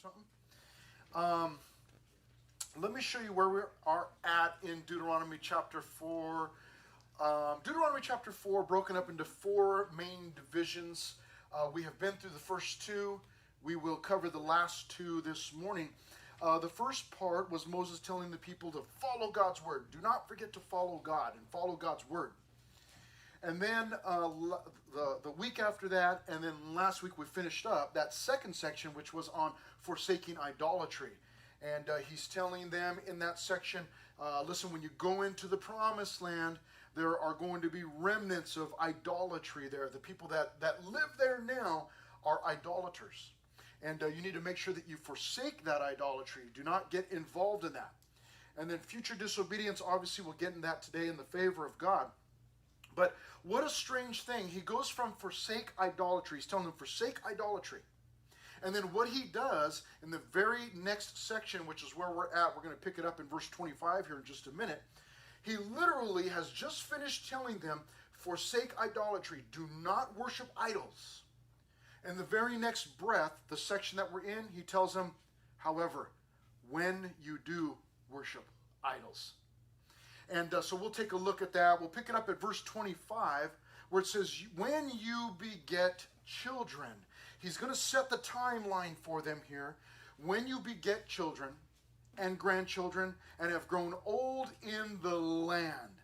something. Let me show you where we are at in Deuteronomy chapter 4. Deuteronomy chapter 4 broken up into four main divisions. We have been through the first two. We will cover the last two this morning. The first part was Moses telling the people to follow God's word. Do not forget to follow God and follow God's word. And then the week after that, and then last week we finished up that second section, which was on forsaking idolatry. And he's telling them in that section, listen, when you go into the promised land, there are going to be remnants of idolatry there. The people that live there now are idolaters. And you need to make sure that you forsake that idolatry. Do not get involved in that. And then future disobedience, obviously we'll get in that today in the favor of God. But what a strange thing. He goes from forsake idolatry. He's telling them forsake idolatry. And then what he does in the very next section, which is where we're at, we're going to pick it up in verse 25 here in just a minute. He literally has just finished telling them, forsake idolatry. Do not worship idols. In the very next breath, the section that we're in, he tells them, however, when you do worship idols. And so we'll take a look at that. We'll pick it up at verse 25, where it says, when you beget children. He's going to set the timeline for them here. When you beget children and grandchildren and have grown old in the land.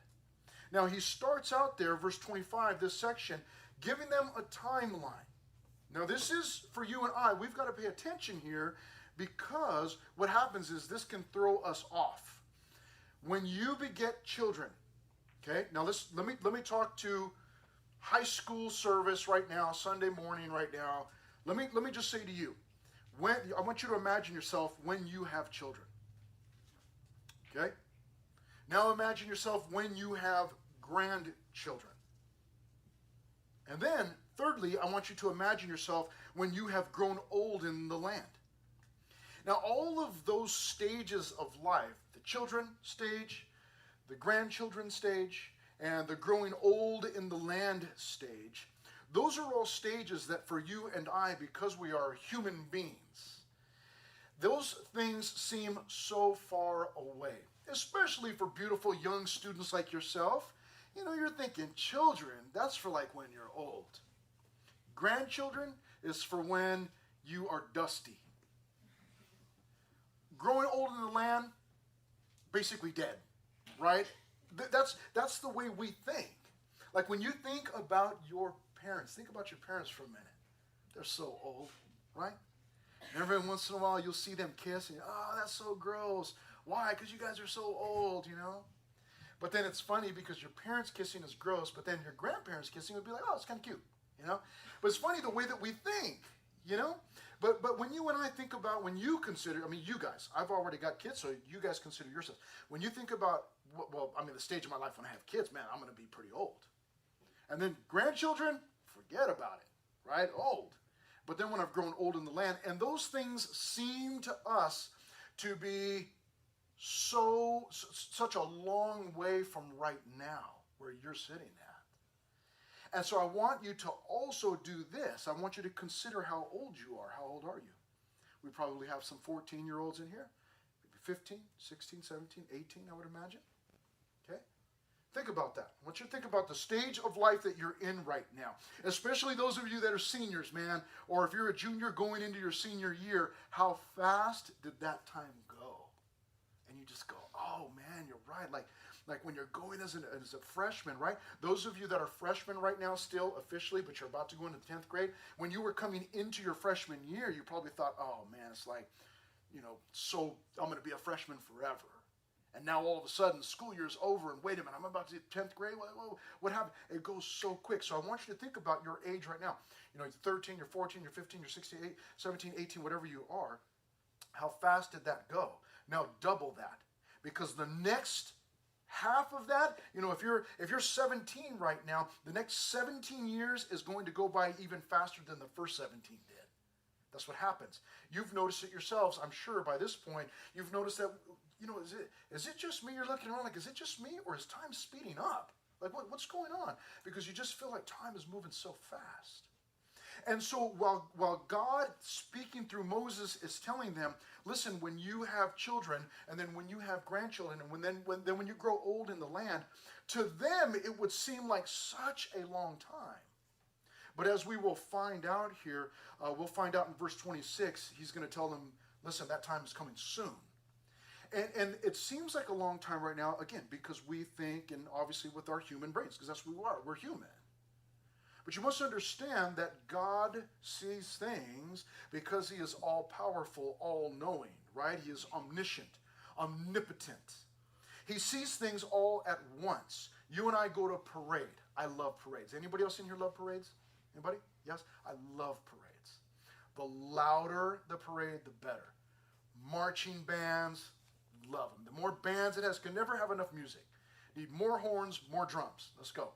Now he starts out there, verse 25, this section, giving them a timeline. Now this is for you and I. We've got to pay attention here because what happens is this can throw us off. When you beget children, okay? Now let me talk to high school service right now, Sunday morning right now. Let me just say to you, I want you to imagine yourself when you have children. Okay? Now imagine yourself when you have grandchildren. And then, thirdly, I want you to imagine yourself when you have grown old in the land. Now, all of those stages of life, the children stage, the grandchildren stage, and the growing old in the land stage, those are all stages that for you and I, because we are human beings, those things seem so far away, especially for beautiful young students like yourself. You know, you're thinking children, that's for like when you're old. Grandchildren is for when you are dusty. Growing old in the land, basically dead, right? That's the way we think. Like when you think about your parents, think about your parents for a minute. They're so old, right? And every once in a while you'll see them kiss and oh, that's so gross. Why? Because you guys are so old, you know? But then it's funny because your parents kissing is gross, but then your grandparents kissing would be like, oh, it's kind of cute, you know? But it's funny the way that we think, you know? But when you and I think about, when you consider, I mean, you guys, I've already got kids, so you guys consider yourselves. When you think about, well, I mean, the stage of my life when I have kids, man, I'm going to be pretty old. And then grandchildren, forget about it, right? Old. But then when I've grown old in the land, and those things seem to us to be such a long way from right now, where you're sitting at. And so I want you to also do this. I want you to consider how old you are. How old are you? We probably have some 14-year-olds in here. Maybe 15, 16, 17, 18, I would imagine. Okay? Think about that. I want you to think about the stage of life that you're in right now. Especially those of you that are seniors, man. Or if you're a junior going into your senior year, how fast did that time go? And you just go, oh man, you're right. Like when you're going as a freshman, right? Those of you that are freshmen right now still officially, but you're about to go into 10th grade, when you were coming into your freshman year, you probably thought, oh man, it's like, you know, so I'm going to be a freshman forever. And now all of a sudden, school year's over, and wait a minute, I'm about to 10th grade? What happened? It goes so quick. So I want you to think about your age right now. You know, you're 13, you're 14, you're 15, you're 16, 17, 18, whatever you are. How fast did that go? Now double that. Because the next half of that, you know, if you're 17 right now, the next 17 years is going to go by even faster than the first 17 did. That's what happens. You've noticed it yourselves, I'm sure by this point. You've noticed that, you know, is it just me? You're looking around like, is it just me, or is time speeding up? Like, what's going on? Because you just feel like time is moving so fast. And so while God speaking through Moses is telling them, listen, when you have children, and then when you have grandchildren, and when you grow old in the land, to them it would seem like such a long time. But as we will find out here, we'll find out in verse 26, he's going to tell them, listen, that time is coming soon. And it seems like a long time right now, again, because we think, and obviously with our human brains, because that's who we are, we're human. But you must understand that God sees things because he is all-powerful, all-knowing, right? He is omniscient, omnipotent. He sees things all at once. You and I go to a parade. I love parades. Anybody else in here love parades? Anybody? Yes? I love parades. The louder the parade, the better. Marching bands, love them. The more bands it has, can never have enough music. Need more horns, more drums. Let's go.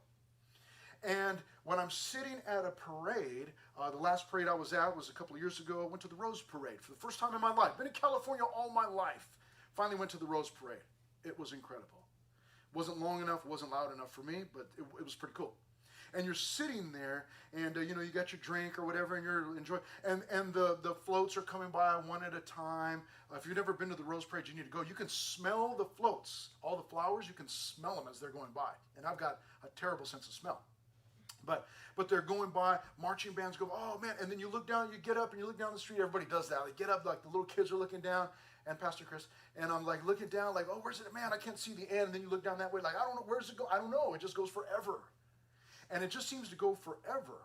And when I'm sitting at a parade, the last parade I was at was a couple of years ago. I went to the Rose Parade for the first time in my life. Been in California all my life. Finally went to the Rose Parade. It was incredible. Wasn't long enough, wasn't loud enough for me, but it was pretty cool. And you're sitting there, and you got your drink or whatever, and you're enjoying. And the floats are coming by one at a time. If you've never been to the Rose Parade, you need to go. You can smell the floats, all the flowers. You can smell them as they're going by. And I've got a terrible sense of smell. But they're going by, marching bands go, oh man, and then you look down, you get up and you look down the street, everybody does that. They get up, like the little kids are looking down, and Pastor Chris, and I'm like looking down, like, oh, where's it, man, I can't see the end, and then you look down that way, like, I don't know, where's it go? I don't know, it just goes forever. And it just seems to go forever.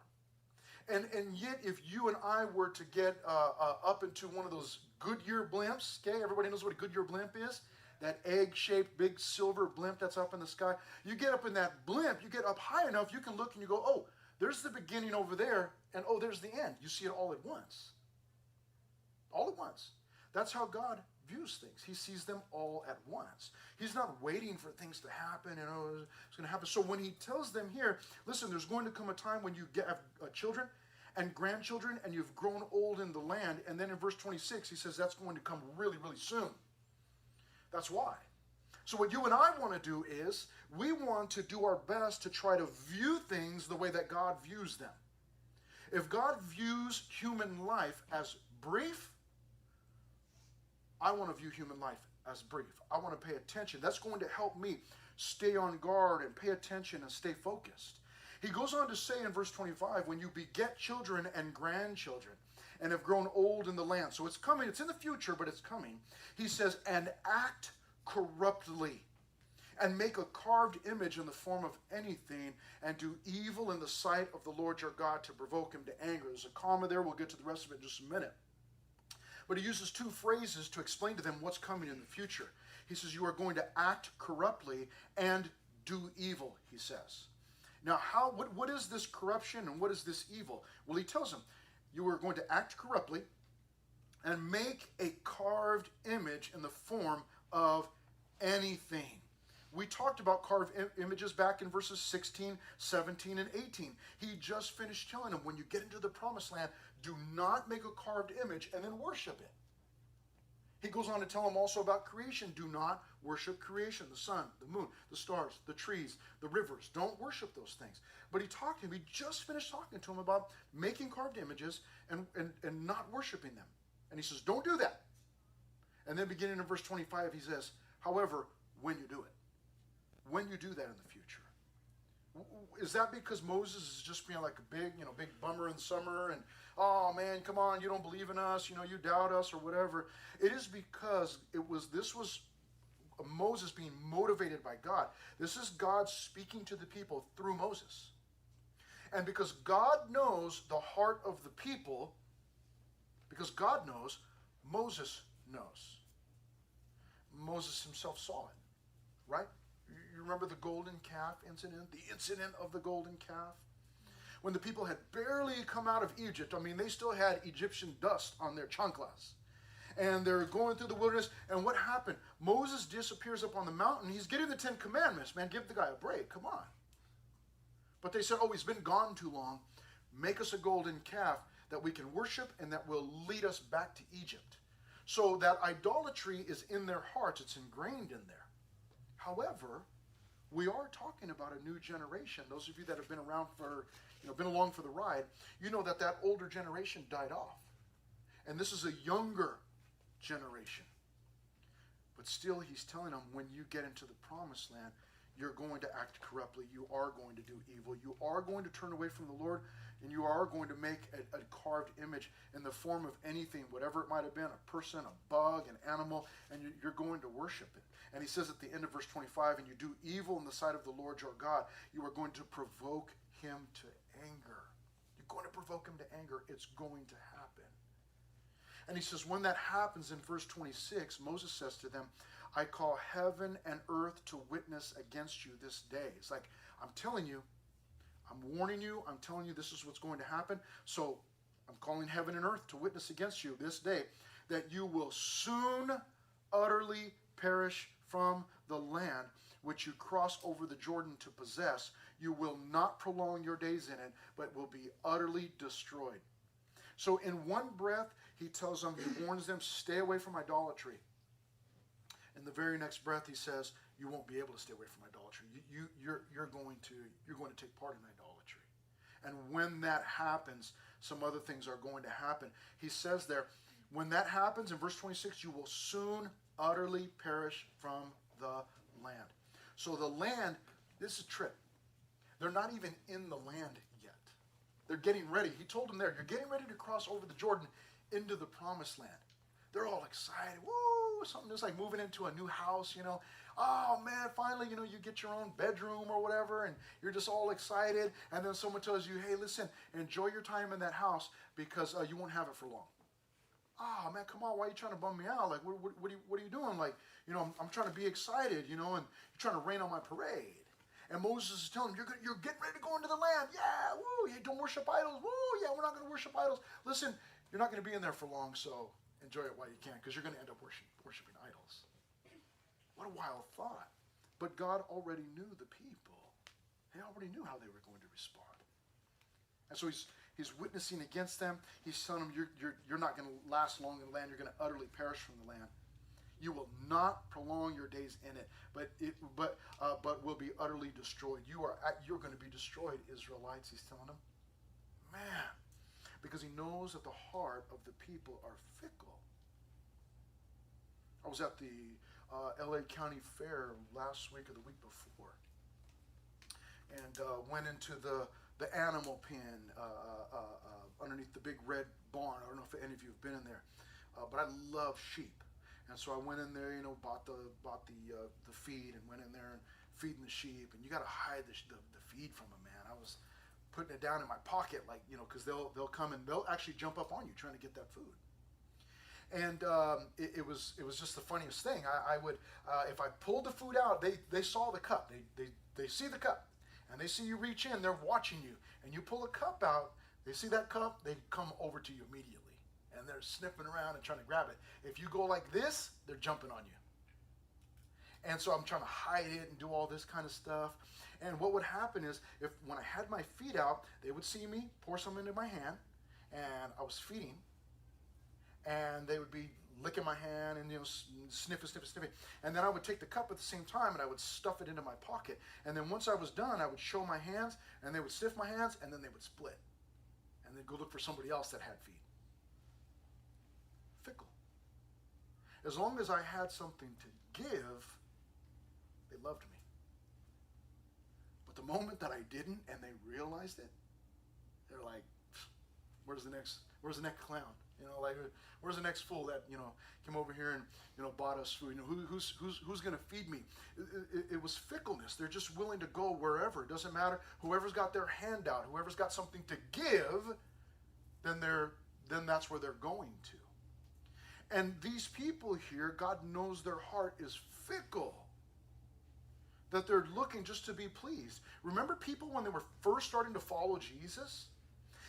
And yet, if you and I were to get up into one of those Goodyear blimps, okay, everybody knows what a Goodyear blimp is? That egg-shaped, big silver blimp that's up in the sky. You get up in that blimp, you get up high enough, you can look and you go, oh, there's the beginning over there, and oh, there's the end. You see it all at once. All at once. That's how God views things. He sees them all at once. He's not waiting for things to happen, it's going to happen. So when he tells them here, listen, there's going to come a time when you have children and grandchildren, and you've grown old in the land, and then in verse 26, he says that's going to come really, really soon. That's why. So what you and I want to do is we want to do our best to try to view things the way that God views them. If God views human life as brief, I want to view human life as brief. I want to pay attention. That's going to help me stay on guard and pay attention and stay focused. He goes on to say in verse 25, when you beget children and grandchildren, and have grown old in the land. So it's coming. It's in the future, but it's coming. He says, and act corruptly, and make a carved image in the form of anything, and do evil in the sight of the Lord your God to provoke him to anger. There's a comma there. We'll get to the rest of it in just a minute. But he uses two phrases to explain to them what's coming in the future. He says, you are going to act corruptly and do evil, he says. Now, what is this corruption and what is this evil? Well, he tells them, you are going to act corruptly and make a carved image in the form of anything. We talked about carved images back in verses 16, 17, and 18. He just finished telling them, when you get into the promised land, do not make a carved image and then worship it. He goes on to tell them also about creation. Do not worship creation, the sun, the moon, the stars, the trees, the rivers. Don't worship those things. But he just finished talking to him about making carved images and not worshiping them. And he says, don't do that. And then beginning in verse 25, he says, however, when you do it. When you do that in the future. Is that because Moses is just being like a big bummer in summer and, oh man, come on, you don't believe in us, you doubt us or whatever? It is because this was Moses being motivated by God. This is God speaking to the people through Moses. And because God knows the heart of the people, because God knows, Moses knows. Moses himself saw it, right? You remember the golden calf incident? The incident of the golden calf? When the people had barely come out of Egypt, they still had Egyptian dust on their chanclas. And they're going through the wilderness, and what happened? Moses disappears up on the mountain. He's getting the 10 Commandments. Man, give the guy a break. Come on. But they said, oh, he's been gone too long. Make us a golden calf that we can worship and that will lead us back to Egypt. So that idolatry is in their hearts. It's ingrained in there. However, we are talking about a new generation. Those of you that have been around for, been along for the ride, you know that older generation died off. And this is a younger generation. But still, he's telling them, when you get into the promised land, you're going to act corruptly. You are going to do evil. You are going to turn away from the Lord, and you are going to make a carved image in the form of anything, whatever it might have been, a person, a bug, an animal, and you're going to worship it. And he says at the end of verse 25, and you do evil in the sight of the Lord your God, you are going to provoke him to anger. You're going to provoke him to anger. It's going to happen. And he says, when that happens in verse 26, Moses says to them, I call heaven and earth to witness against you this day. It's like, I'm telling you, I'm warning you, I'm telling you this is what's going to happen. So I'm calling heaven and earth to witness against you this day, that you will soon utterly perish from the land which you cross over the Jordan to possess. You will not prolong your days in it, but will be utterly destroyed. So in one breath, he tells them, he warns them, stay away from idolatry. In the very next breath, he says, you won't be able to stay away from idolatry. You're going to take part in idolatry. And when that happens, some other things are going to happen. He says there, when that happens, in verse 26, you will soon utterly perish from the land. So the land, this is a trip. They're not even in the land yet. They're getting ready. He told them there, you're getting ready to cross over the Jordan into the promised land. They're all excited. Woo! Something just like moving into a new house, Oh, man, finally, you get your own bedroom or whatever, and you're just all excited. And then someone tells you, hey, listen, enjoy your time in that house because you won't have it for long. Oh, man, come on, why are you trying to bum me out? Like, what are you doing? Like, I'm trying to be excited, and you're trying to rain on my parade. And Moses is telling them, you're getting ready to go into the land. Yeah, woo, yeah, don't worship idols. Woo, yeah, we're not going to worship idols. Listen, you're not going to be in there for long, so enjoy it while you can, because you're going to end up worshiping idols. What a wild thought. But God already knew the people. He already knew how they were going to respond. And so he's witnessing against them. He's telling them, you're not going to last long in the land. You're going to utterly perish from the land. You will not prolong your days in it, but will be utterly destroyed. You're going to be destroyed, Israelites, he's telling them. Man, because he knows that the heart of the people are fickle. I was at the LA County Fair last week or the week before, and went into the animal pen underneath the big red barn. I don't know if any of you have been in there, but I love sheep. And so I went in there, bought the feed and went in there and feeding the sheep. And you got to hide the feed from them, man. I was putting it down in my pocket, like, because they'll come and they'll actually jump up on you trying to get that food. And it was just the funniest thing. I would if I pulled the food out, they saw the cup. They see the cup, and they see you reach in. They're watching you, and you pull a cup out. They see that cup. They come over to you immediately. And they're sniffing around and trying to grab it. If you go like this, they're jumping on you. And so I'm trying to hide it and do all this kind of stuff. And what would happen is, when I had my feet out, they would see me pour some into my hand, and I was feeding, and they would be licking my hand and sniffing. And then I would take the cup at the same time, and I would stuff it into my pocket. And then once I was done, I would show my hands, and they would sniff my hands, and then they would split. And they'd go look for somebody else that had feet. Fickle. As long as I had something to give, they loved me. But the moment that I didn't and they realized it, they're like, where's the next clown? Where's the next fool that, came over here and, bought us food? Who's going to feed me? It was fickleness. They're just willing to go wherever. It doesn't matter. Whoever's got their hand out, whoever's got something to give, then that's where they're going to. And these people here, God knows their heart is fickle. That they're looking just to be pleased. Remember people when they were first starting to follow Jesus?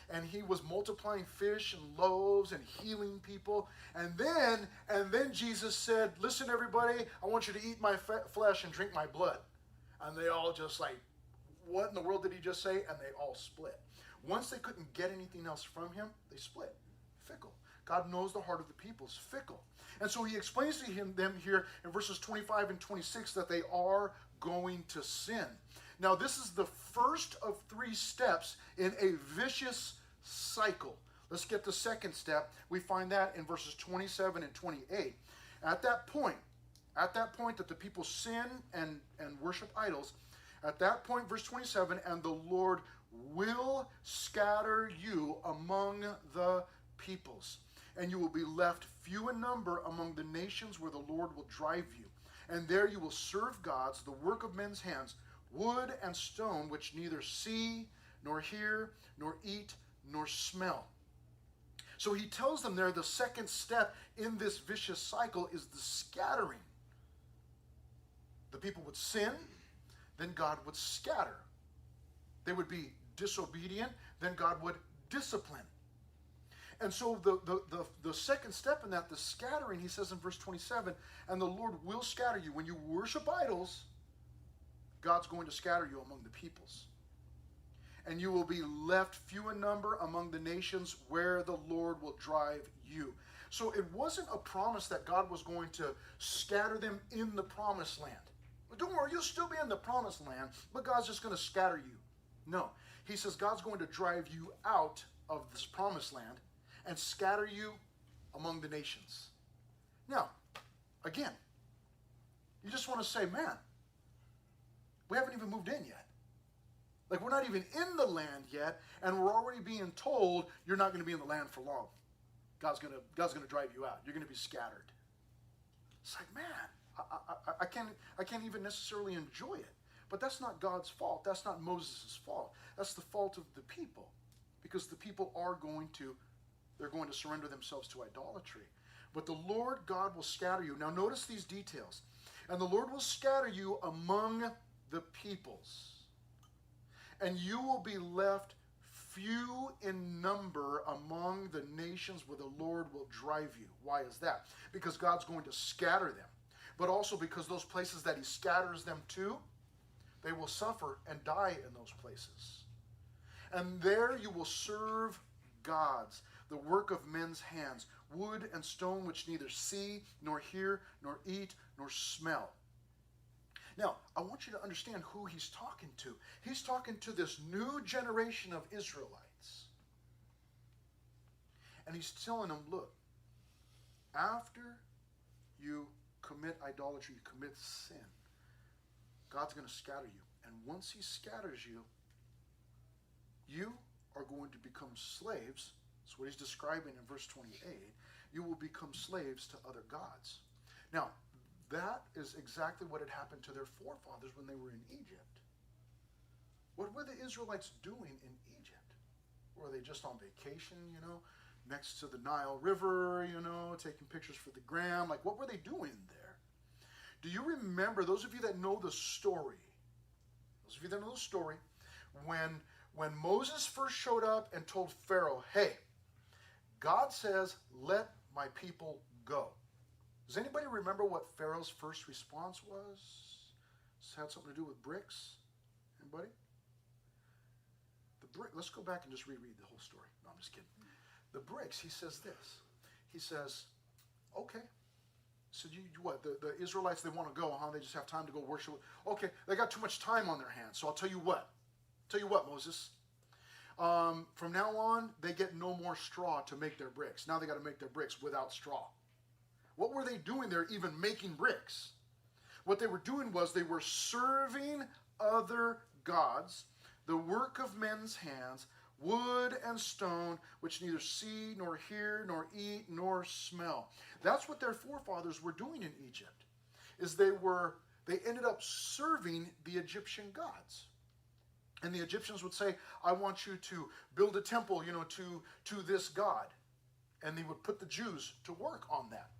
And he was multiplying fish and loaves and healing people. And then Jesus said, listen, everybody, I want you to eat my flesh and drink my blood. And they all just like, what in the world did he just say? And they all split. Once they couldn't get anything else from him, they split. Fickle. God knows the heart of the people is fickle. And so he explains to them here in verses 25 and 26 that they are going to sin. Now, this is the first of 3 steps in a vicious cycle. Let's get the second step. We find that in verses 27 and 28. At that point that the people sin and worship idols, at that point, verse 27, and the Lord will scatter you among the peoples, and you will be left few in number among the nations where the Lord will drive you. And there you will serve gods, the work of men's hands, wood and stone, which neither see, nor hear, nor eat, nor smell. So he tells them there the second step in this vicious cycle is the scattering. The people would sin, then God would scatter. They would be disobedient, then God would discipline. And so the second step in that, the scattering, he says in verse 27, and the Lord will scatter you. When you worship idols, God's going to scatter you among the peoples. And you will be left few in number among the nations where the Lord will drive you. So it wasn't a promise that God was going to scatter them in the promised land. But don't worry, you'll still be in the promised land, but God's just going to scatter you. No. He says God's going to drive you out of this promised land and scatter you among the nations. Now, again, you just want to say, man, we haven't even moved in yet. Like, we're not even in the land yet, and we're already being told you're not going to be in the land for long. God's going to drive you out. You're going to be scattered. It's like, man, I can't even necessarily enjoy it. But that's not God's fault. That's not Moses' fault. That's the fault of the people, because the people are going to surrender themselves to idolatry. But the Lord God will scatter you. Now notice these details. And the Lord will scatter you among the peoples, and you will be left few in number among the nations where the Lord will drive you. Why is that? Because God's going to scatter them, but also because those places that he scatters them to, they will suffer and die in those places. And there you will serve gods, the work of men's hands, wood and stone, which neither see, nor hear, nor eat, nor smell. Now, I want you to understand who he's talking to. He's talking to this new generation of Israelites. And he's telling them, look, after you commit idolatry, you commit sin, God's going to scatter you. And once he scatters you, you are going to become slaves. That's what he's describing in verse 28. You will become slaves to other gods. Now, that is exactly what had happened to their forefathers when they were in Egypt. What were the Israelites doing in Egypt? Were they just on vacation, next to the Nile River, taking pictures for the gram? Like, what were they doing there? Do you remember, those of you that know the story, when Moses first showed up and told Pharaoh, hey, God says, let my people go. Does anybody remember what Pharaoh's first response was? This had something to do with bricks. Anybody? Let's go back and just reread the whole story. No, I'm just kidding. The bricks, he says this. He says, okay. So the Israelites, they want to go, huh? They just have time to go worship. Okay, they got too much time on their hands. So I'll tell you what. Moses. From now on, they get no more straw to make their bricks. Now they got to make their bricks without straw. What were they doing there even making bricks? What they were doing was they were serving other gods, the work of men's hands, wood and stone, which neither see, nor hear, nor eat, nor smell. That's what their forefathers were doing in Egypt, is they ended up serving the Egyptian gods. And the Egyptians would say, I want you to build a temple, to this God. And they would put the Jews to work on that.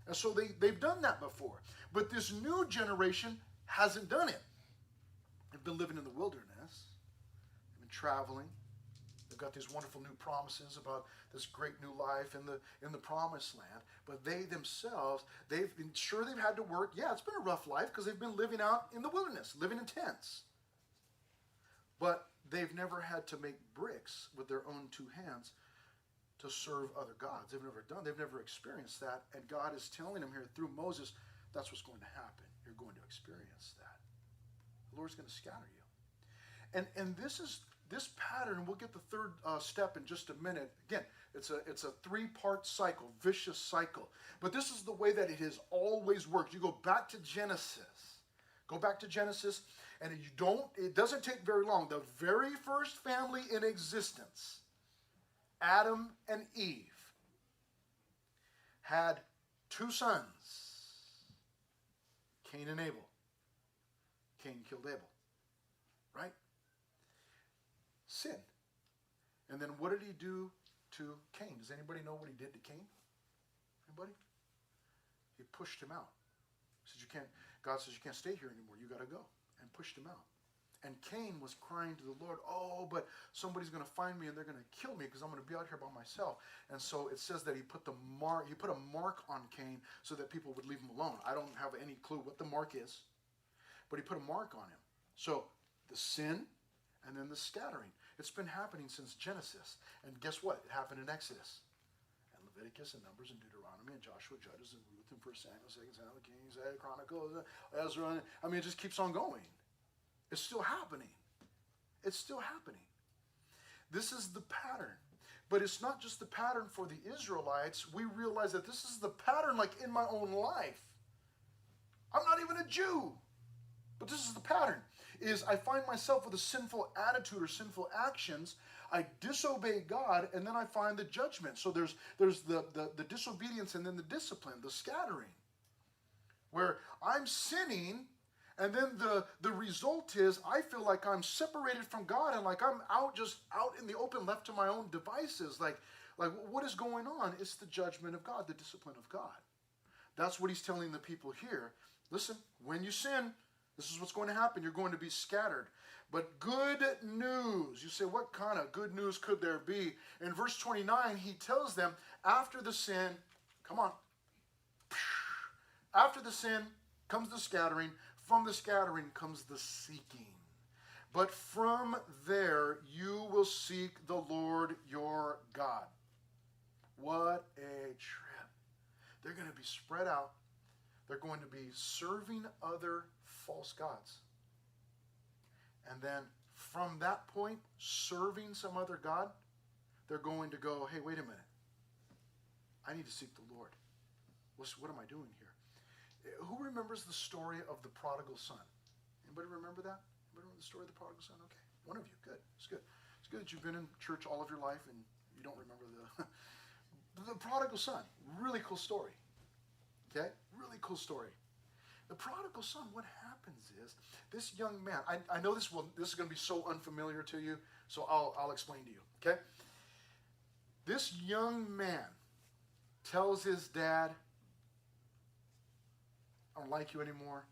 And so they've done that before. But this new generation hasn't done it. They've been living in the wilderness. They've been traveling. They've got these wonderful new promises about this great new life in the promised land. But they themselves, they've had to work. Yeah, it's been a rough life because they've been living out in the wilderness, living in tents. But they've never had to make bricks with their own two hands to serve other gods. They've never experienced that. And God is telling them here through Moses, that's what's going to happen. You're going to experience that. The Lord's going to scatter you. And this pattern, we'll get the third step in just a minute. Again, it's a three-part cycle, vicious cycle. But this is the way that it has always worked. You go back to Genesis. Go back to Genesis, and it doesn't take very long. The very first family in existence, Adam and Eve, had two sons, Cain and Abel. Cain killed Abel, right? Sin. And then what did he do to Cain? Does anybody know what he did to Cain? Anybody? He pushed him out. God says, you can't stay here anymore. You got to go. And pushed him out. And Cain was crying to the Lord, oh, but somebody's going to find me and they're going to kill me because I'm going to be out here by myself. And so it says that he put a mark on Cain so that people would leave him alone. I don't have any clue what the mark is, but he put a mark on him. So the sin and then the scattering. It's been happening since Genesis. And guess what? It happened in Exodus. Leviticus and Numbers and Deuteronomy and Joshua, Judges and Ruth and 1 Samuel, 2 Samuel, Kings, Chronicles, Ezra. I mean, it just keeps on going. It's still happening. It's still happening. This is the pattern. But it's not just the pattern for the Israelites. We realize that this is the pattern like in my own life. I'm not even a Jew. But this is the pattern. Is I find myself with a sinful attitude or sinful actions. I disobey God, and then I find the judgment. So there's the disobedience and then the discipline, the scattering. Where I'm sinning, and then the result is I feel like I'm separated from God and like I'm out in the open, left to my own devices. Like what is going on? It's the judgment of God, the discipline of God. That's what he's telling the people here. Listen, when you sin, this is what's going to happen. You're going to be scattered. But good news. You say, what kind of good news could there be? In verse 29, he tells them, after the sin, come on. After the sin comes the scattering. From the scattering comes the seeking. But from there you will seek the Lord your God. What a trip. They're going to be spread out. They're going to be serving other false gods. And then from that point, serving some other god, they're going to go, hey, wait a minute. I need to seek the Lord. What am I doing here? Who remembers the story of the prodigal son? Anybody remember that? Anybody remember the story of the prodigal son? Okay, one of you. Good. It's good. It's good that you've been in church all of your life and you don't remember the prodigal son. Really cool story. Okay? Really cool story. The prodigal son, what happens is, this young man, I know this is going to be so unfamiliar to you, so I'll explain to you, okay? This young man tells his dad, I don't like you anymore.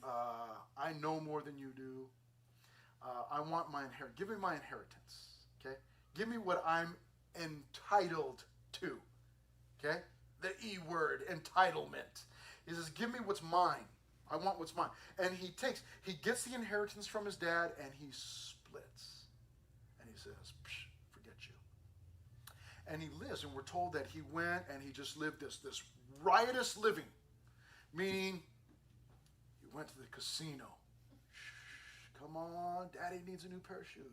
I know more than you do. I want my inheritance. Give me my inheritance, okay? Give me what I'm entitled to, okay? The E word, entitlement. He says, give me what's mine. I want what's mine. And he gets the inheritance from his dad and he splits. And he says, forget you. And he lives, and we're told that he went and he just lived this riotous living. Meaning, he went to the casino. Come on, daddy needs a new pair of shoes.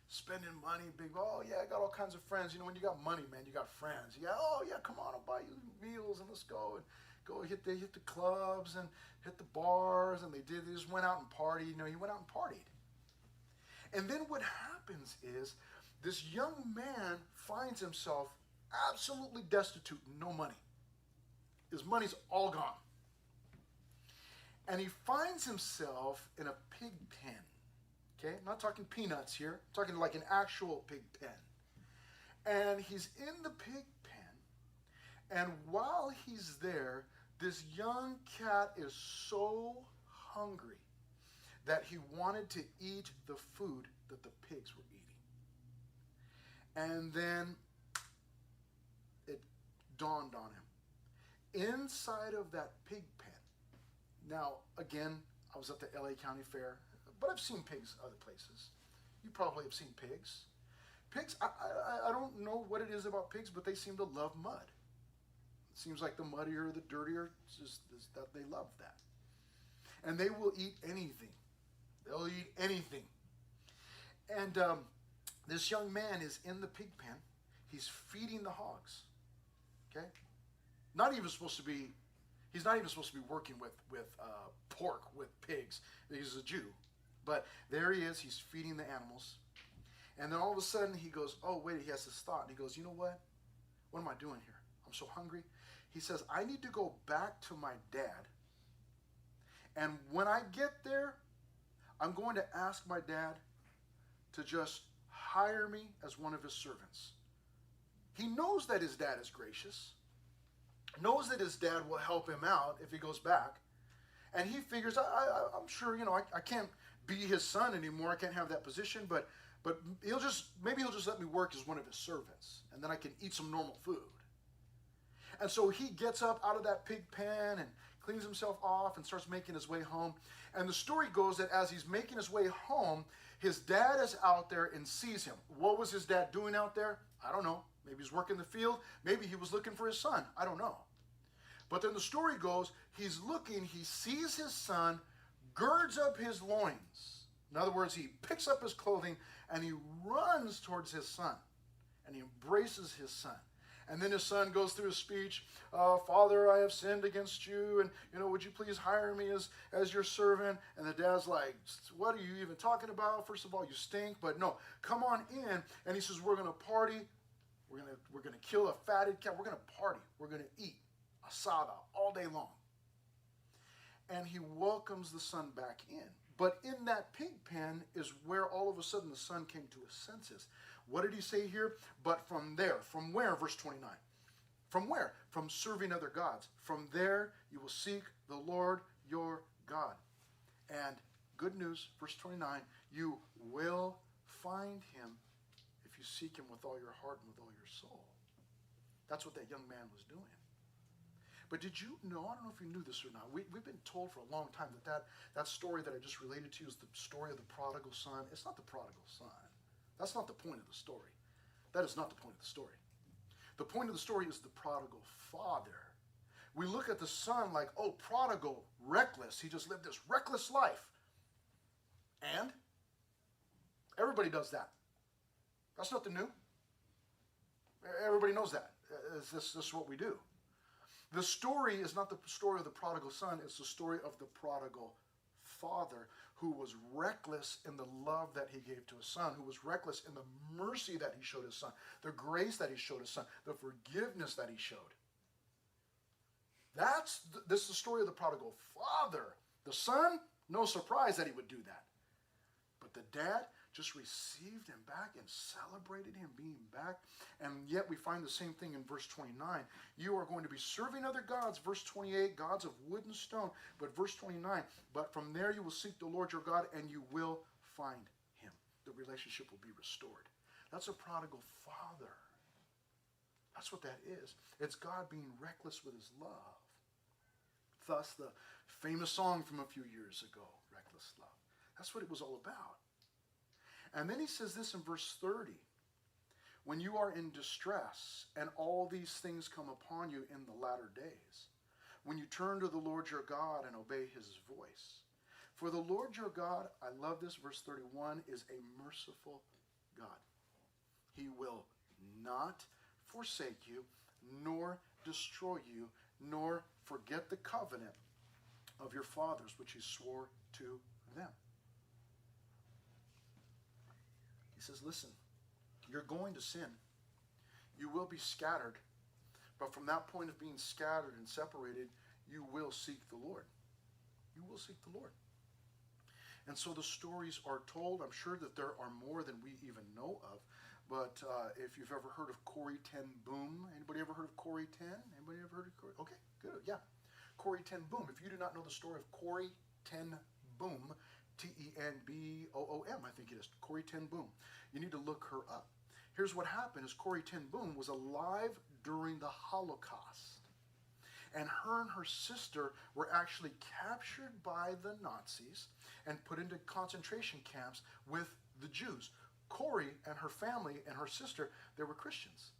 Spending money, oh yeah, I got all kinds of friends. You know, when you got money, man, you got friends. You got, oh yeah, come on, I'll buy you meals and let's go hit the clubs and hit the bars, and they just went out and partied. You know, he went out and partied. And then what happens is this young man finds himself absolutely destitute, no money. His money's all gone. And he finds himself in a pig pen. Okay, I'm not talking peanuts here. I'm talking like an actual pig pen. And he's in the pig pen. And while he's there, this young cat is so hungry that he wanted to eat the food that the pigs were eating. And then it dawned on him. Inside of that pig pen. Now, again, I was at the LA County Fair. But I've seen pigs other places. You probably have seen pigs. Pigs, I don't know what it is about pigs, but they seem to love mud. It seems like the muddier, the dirtier, it's that they love that. And they will eat anything. They'll eat anything. And this young man is in the pig pen. He's feeding the hogs. Okay? He's not even supposed to be working with pork, with pigs. He's a Jew. But there he is. He's feeding the animals. And then all of a sudden he goes, oh, wait, he has this thought. And he goes, you know what? What am I doing here? I'm so hungry. He says, I need to go back to my dad. And when I get there, I'm going to ask my dad to just hire me as one of his servants. He knows that his dad is gracious, knows that his dad will help him out if he goes back. And he figures, I'm sure, I can't be his son anymore. I can't have that position, but maybe he'll just let me work as one of his servants, and then I can eat some normal food. And so he gets up out of that pig pen and cleans himself off and starts making his way home. And the story goes that as he's making his way home, his dad is out there and sees him. What was his dad doing out there? I don't know. Maybe he's working the field. Maybe he was looking for his son. I don't know. But then the story goes, he's looking, he sees his son, girds up his loins. In other words, he picks up his clothing and he runs towards his son. And he embraces his son. And then his son goes through his speech, Father, I have sinned against you, and would you please hire me as your servant? And the dad's like, what are you even talking about? First of all, you stink, but no, come on in. And he says, we're going to party. We're going to kill a fatted cow. We're going to party. We're going to eat asada all day long. And he welcomes the son back in. But in that pig pen is where all of a sudden the son came to his senses. What did he say here? But from there. From where? Verse 29. From where? From serving other gods. From there you will seek the Lord your God. And good news, verse 29, you will find him if you seek him with all your heart and with all your soul. That's what that young man was doing. But did you know, I don't know if you knew this or not, we've been told for a long time that story that I just related to you is the story of the prodigal son. It's not the prodigal son. That's not the point of the story. That is not the point of the story. The point of the story is the prodigal father. We look at the son like, oh, prodigal, reckless. He just lived this reckless life. And everybody does that. That's nothing new. Everybody knows that. This is what we do. The story is not the story of the prodigal son. It's the story of the prodigal father who was reckless in the love that he gave to his son, who was reckless in the mercy that he showed his son, the grace that he showed his son, the forgiveness that he showed. This is the story of the prodigal father. The son, no surprise that he would do that. But the dad just received him back and celebrated him being back. And yet we find the same thing in verse 29. You are going to be serving other gods. Verse 28, gods of wood and stone. But verse 29, but from there you will seek the Lord your God and you will find him. The relationship will be restored. That's a prodigal father. That's what that is. It's God being reckless with his love. Thus the famous song from a few years ago, Reckless Love. That's what it was all about. And then he says this in verse 30. When you are in distress and all these things come upon you in the latter days, when you turn to the Lord your God and obey his voice. For the Lord your God, I love this, verse 31, is a merciful God. He will not forsake you, nor destroy you, nor forget the covenant of your fathers, which he swore to them. He says, listen, you're going to sin. You will be scattered. But from that point of being scattered and separated, you will seek the Lord. You will seek the Lord. And so the stories are told. I'm sure that there are more than we even know of. But if you've ever heard of Corrie ten Boom, anybody ever heard of Corrie ten? Anybody ever heard of Corrie? Okay, good, yeah. Corrie ten Boom. If you do not know the story of Corrie ten Boom, Tenboom, I think it is, Corrie ten Boom. You need to look her up. Here's what happened is Corrie ten Boom was alive during the Holocaust. And her and her sister were actually captured by the Nazis and put into concentration camps with the Jews. Corey and her family and her sister, they were Christians.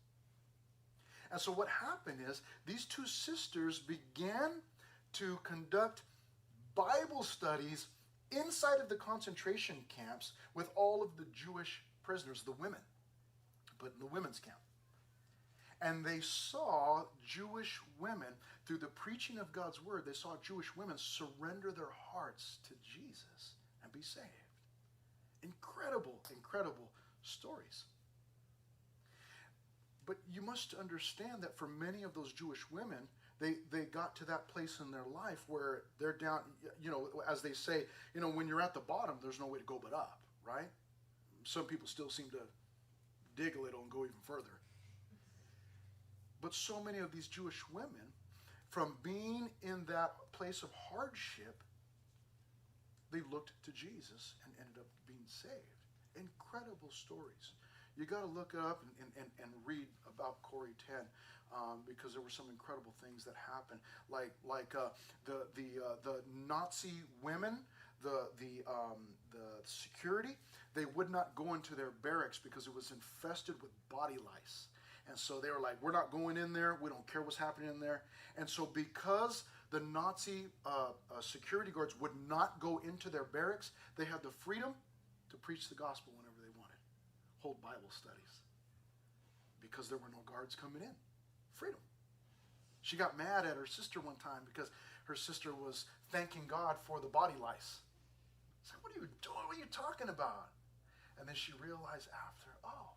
And so what happened is these two sisters began to conduct Bible studies inside of the concentration camps with all of the Jewish prisoners, the women, but in the women's camp. And they saw Jewish women, through the preaching of God's word, they saw Jewish women surrender their hearts to Jesus and be saved. Incredible, incredible stories. But you must understand that for many of those Jewish women, they got to that place in their life where they're down, as they say, when you're at the bottom, there's no way to go but up, right? Some people still seem to dig a little and go even further. But so many of these Jewish women, from being in that place of hardship, they looked to Jesus and ended up being saved. Incredible stories. You got to look it up and read about Corrie 10 because there were some incredible things that happened. Like the Nazi women, the security, they would not go into their barracks because it was infested with body lice. And so they were like, we're not going in there. We don't care what's happening in there. And so because the Nazi security guards would not go into their barracks, they had the freedom to preach the gospel whenever they wanted. Hold Bible studies. Because there were no guards coming in. Freedom. She got mad at her sister one time because her sister was thanking God for the body lice. I said, what are you doing? What are you talking about? And then she realized after, oh,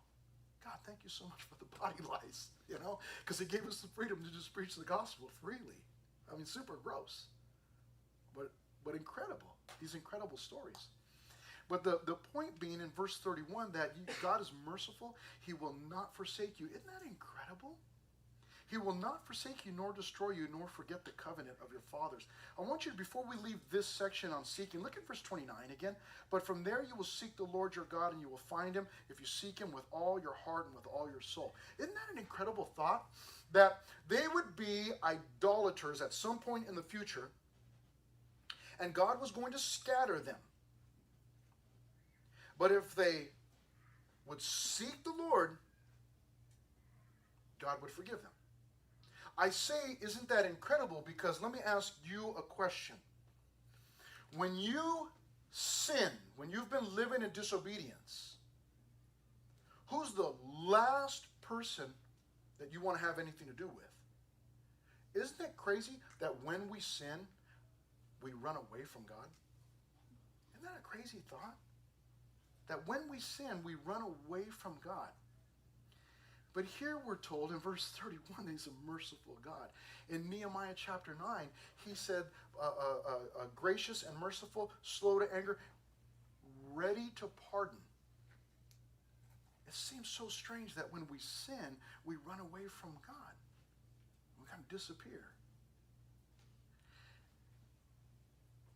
God, thank you so much for the body lice, because He gave us the freedom to just preach the gospel freely. I mean, super gross, but incredible. These incredible stories. But the point being in verse 31 that God is merciful, He will not forsake you. Isn't that incredible? He will not forsake you nor destroy you nor forget the covenant of your fathers. I want you to, before we leave this section on seeking, look at verse 29 again. But from there you will seek the Lord your God and you will find Him if you seek Him with all your heart and with all your soul. Isn't that an incredible thought? That they would be idolaters at some point in the future and God was going to scatter them. But if they would seek the Lord, God would forgive them. I say, isn't that incredible? Because let me ask you a question. When you sin, when you've been living in disobedience, who's the last person that you want to have anything to do with? Isn't that crazy that when we sin, we run away from God? Isn't that a crazy thought? That when we sin, we run away from God. But here we're told in verse 31 that He's a merciful God. In Nehemiah chapter 9, He said, gracious and merciful, slow to anger, ready to pardon. It seems so strange that when we sin, we run away from God. We kind of disappear.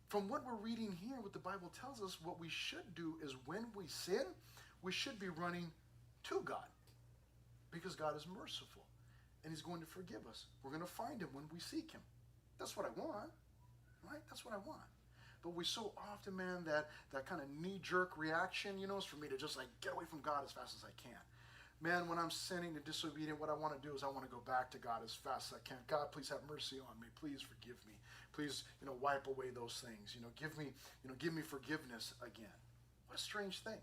From what we're reading here, what the Bible tells us, what we should do is when we sin, we should be running to God. Because God is merciful and He's going to forgive us. We're going to find Him when we seek Him. That's what I want, right? That's what I want. But we so often, man, that kind of knee-jerk reaction, is for me to just get away from God as fast as I can. Man, when I'm sinning and disobedient, what I want to do is I want to go back to God as fast as I can. God, please have mercy on me. Please forgive me. Please, wipe away those things. Give me forgiveness again. What a strange thing.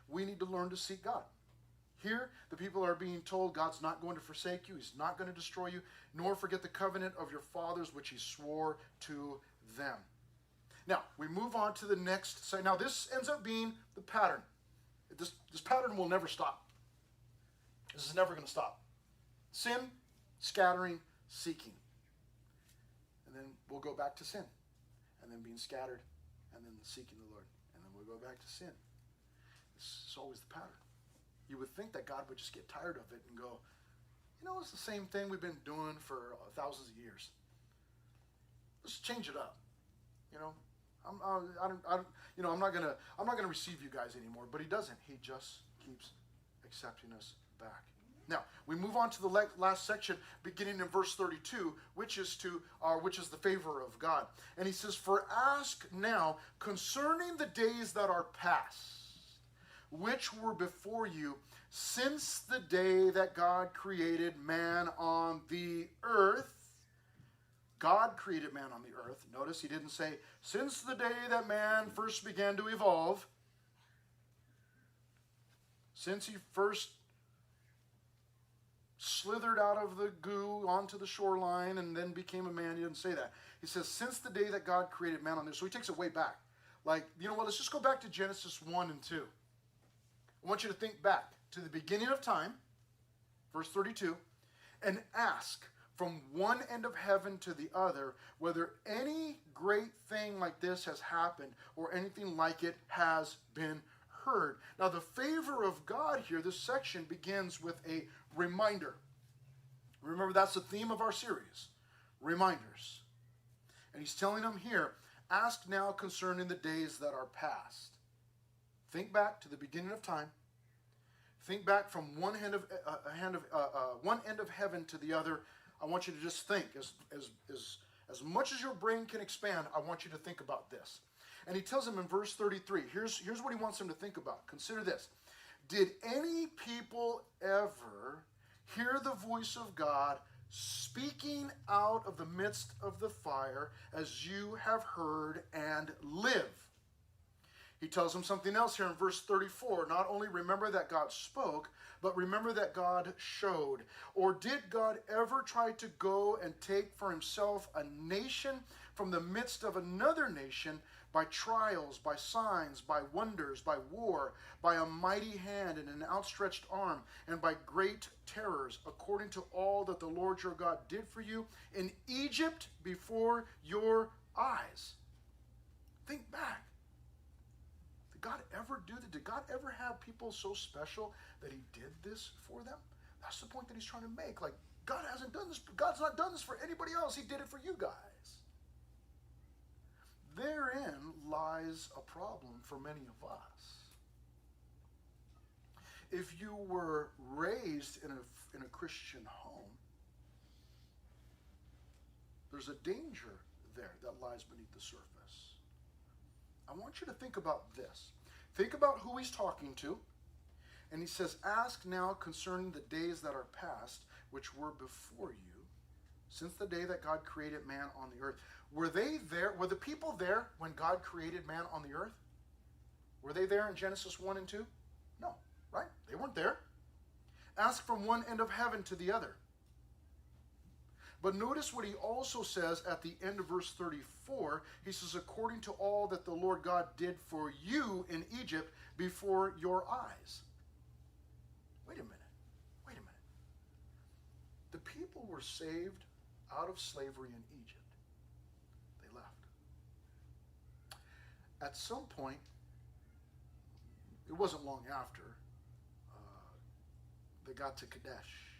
We need to learn to seek God. Here, the people are being told God's not going to forsake you. He's not going to destroy you, nor forget the covenant of your fathers, which He swore to them. Now, we move on to the next side. Now, this ends up being the pattern. This pattern will never stop. This is never going to stop. Sin, scattering, seeking. And then we'll go back to sin. And then being scattered. And then seeking the Lord. And then we'll go back to sin. This is always the pattern. You would think that God would just get tired of it and go, it's the same thing we've been doing for thousands of years. Let's change it up. I'm not gonna receive you guys anymore. But He doesn't. He just keeps accepting us back. Now we move on to the last section, beginning in verse 32, which is the favor of God. And He says, "For ask now concerning the days that are past, which were before you, since the day that God created man on the earth. God created man on the earth. Notice he didn't say, since the day that man first began to evolve, since he first slithered out of the goo onto the shoreline and then became a man. He didn't say that. He says, since the day that God created man on the earth. So he takes it way back. Like, you know what, let's just go back to Genesis 1 and 2. I want you to think back to the beginning of time, verse 32, and ask from one end of heaven to the other whether any great thing like this has happened or anything like it has been heard. Now, the favor of God here, this section begins with a reminder. Remember, that's the theme of our series, reminders. And he's telling them here, ask now concerning the days that are past. Think back to the beginning of time. Think back from one end of heaven to the other. I want you to just think, as much as your brain can expand, I want you to think about this. And he tells them in verse 33, here's what he wants them to think about. Consider this. Did any people ever hear the voice of God speaking out of the midst of the fire as you have heard and live? He tells them something else here in verse 34. Not only remember that God spoke, but remember that God showed. Or did God ever try to go and take for himself a nation from the midst of another nation by trials, by signs, by wonders, by war, by a mighty hand and an outstretched arm, and by great terrors, according to all that the Lord your God did for you in Egypt before your eyes? Think back. Did God ever do that? Did God ever have people so special that he did this for them? That's the point that he's trying to make. Like, God hasn't done this. God's not done this for anybody else. He did it for you guys. Therein lies a problem for many of us. If you were raised in a Christian home, there's a danger there that lies beneath the surface. I want you to think about this. Think about who he's talking to. And he says, ask now concerning the days that are past, which were before you, since the day that God created man on the earth. Were they there? Were the people there when God created man on the earth? Were they there in Genesis 1 and 2? No, right? They weren't there. Ask from one end of heaven to the other. But notice what he also says at the end of verse 34. He says, according to all that the Lord God did for you in Egypt before your eyes. Wait a minute. The people were saved out of slavery in Egypt. They left. At some point, it wasn't long after, they got to Kadesh.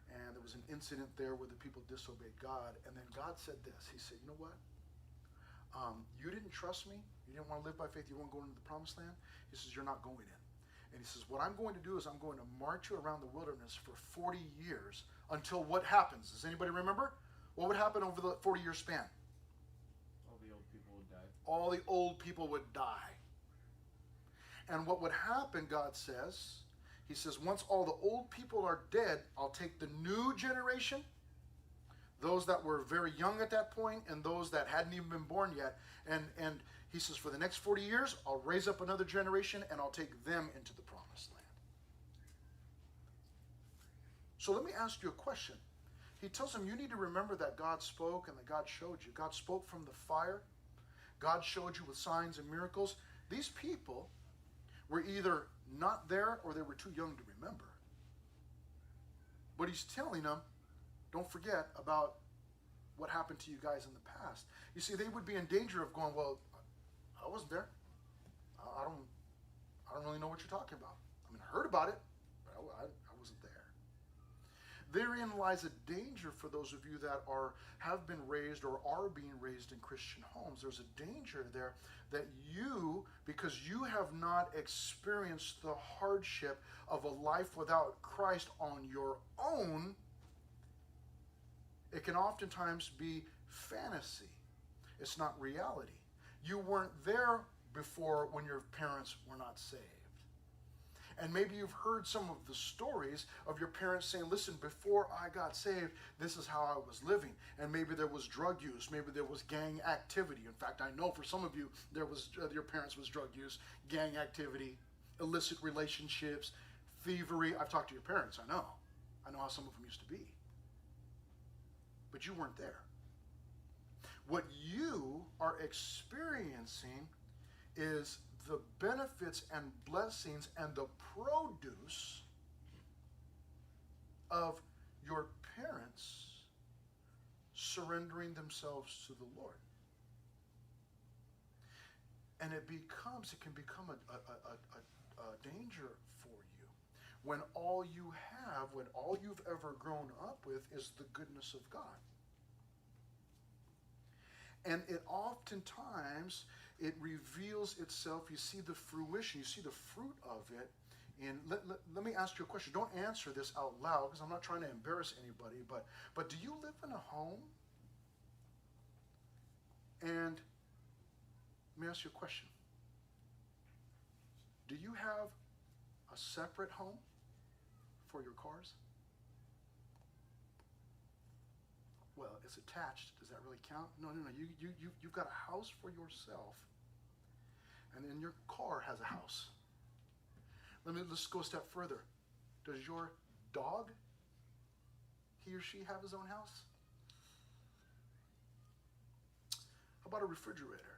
And there was an incident there where the people disobeyed God. And then God said this. He said, you know what? You didn't trust me. You didn't want to live by faith. You weren't going into the promised land. He says, you're not going in. And he says, what I'm going to do is I'm going to march you around the wilderness for 40 years until what happens? Does anybody remember? What would happen over the 40-year span? All the old people would die. All the old people would die. And what would happen, God says, he says, once all the old people are dead, I'll take the new generation, those that were very young at that point and those that hadn't even been born yet, and he says, for the next 40 years, I'll raise up another generation and I'll take them into the promised land. So let me ask you a question. He tells them, you need to remember that God spoke and that God showed you. God spoke from the fire. God showed you with signs and miracles. These people were either not there or they were too young to remember. But he's telling them, don't forget about what happened to you guys in the past. You see, they would be in danger of going, well, I wasn't there. I don't really know what you're talking about. I mean, I heard about it, but I wasn't there. Therein lies a danger for those of you that have been raised or are being raised in Christian homes. There's a danger there that you, because you have not experienced the hardship of a life without Christ on your own, it can oftentimes be fantasy. It's not reality. You weren't there before when your parents were not saved. And maybe you've heard some of the stories of your parents saying, listen, before I got saved, this is how I was living. And maybe there was drug use. Maybe there was gang activity. In fact, I know for some of you, there was your parents was drug use, gang activity, illicit relationships, thievery. I've talked to your parents, I know. I know how some of them used to be. But you weren't there. What you are experiencing is the benefits and blessings and the produce of your parents surrendering themselves to the Lord. And it can become a danger for you when all you have, when all you've ever grown up with is the goodness of God. And it oftentimes, it reveals itself. You see the fruition, you see the fruit of it. And let me ask you a question. Don't answer this out loud because I'm not trying to embarrass anybody, but do you live in a home? And let me ask you a question. Do you have a separate home for your cars? Well, it's attached. Does that really count? No. You've got a house for yourself, and then your car has a house. Let's go a step further. Does your dog, he or she, have his own house? How about a refrigerator?